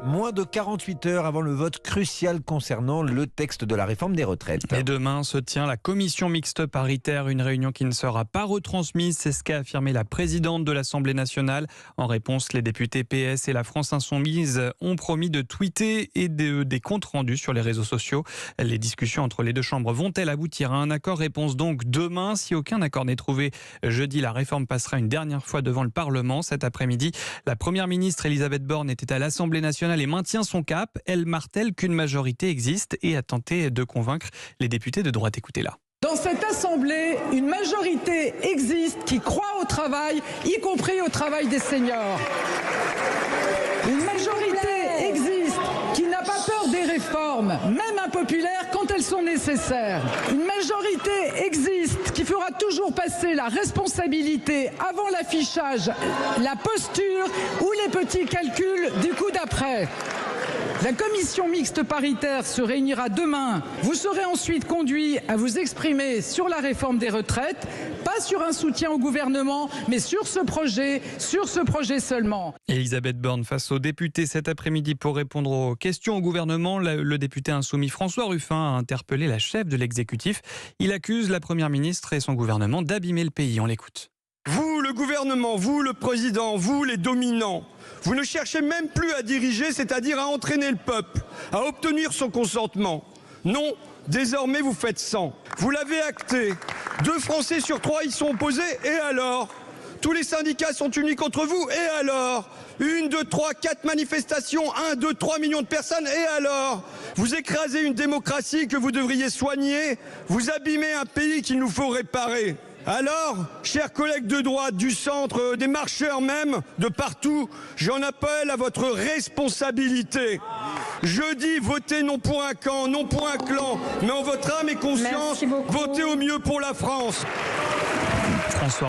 Moins de 48 heures avant le vote crucial concernant le texte de la réforme des retraites. Et demain se tient la commission mixte paritaire, une réunion qui ne sera pas retransmise. C'est ce qu'a affirmé la présidente de l'Assemblée nationale. En réponse, les députés PS et la France Insoumise ont promis de tweeter et des comptes rendus sur les réseaux sociaux. Les discussions entre les deux chambres vont-elles aboutir à un accord? Réponse donc demain. Si aucun accord n'est trouvé jeudi, la réforme passera une dernière fois devant le Parlement. Cet après-midi, la première ministre Elisabeth Borne était à l'Assemblée nationale et maintient son cap. Elle martèle qu'une majorité existe et a tenté de convaincre les députés de droite. Écoutez-la. Dans cette Assemblée, une majorité existe qui croit au travail, y compris au travail des seniors. Une majorité existe qui n'a pas peur des réformes, même impopulaires, quand elles sont nécessaires. Une majorité existe qui fera toujours passer la responsabilité avant l'affichage, la posture ou les petits calculs du coup d'après. La commission mixte paritaire se réunira demain. Vous serez ensuite conduit à vous exprimer sur la réforme des retraites, pas sur un soutien au gouvernement, mais sur ce projet seulement. Elisabeth Borne face aux députés cet après-midi pour répondre aux questions au gouvernement. Le député insoumis François Ruffin a interpellé la chef de l'exécutif. Il accuse la première ministre et son gouvernement d'abîmer le pays. On l'écoute. Vous, le gouvernement, vous, le président, vous, les dominants, vous ne cherchez même plus à diriger, c'est-à-dire à entraîner le peuple, à obtenir son consentement. Non, désormais vous faites 100. Vous l'avez acté. 2 Français sur 3 y sont opposés, et alors? Tous les syndicats sont unis contre vous, et alors? 1, 2, 3, 4 manifestations, 1, 2, 3 millions de personnes, et alors? Vous écrasez une démocratie que vous devriez soigner, vous abîmez un pays qu'il nous faut réparer. Alors, chers collègues de droite, du centre, des marcheurs même, de partout, j'en appelle à votre responsabilité. Jeudi, votez non pour un camp, non pour un clan, mais en votre âme et conscience, votez au mieux pour la France. François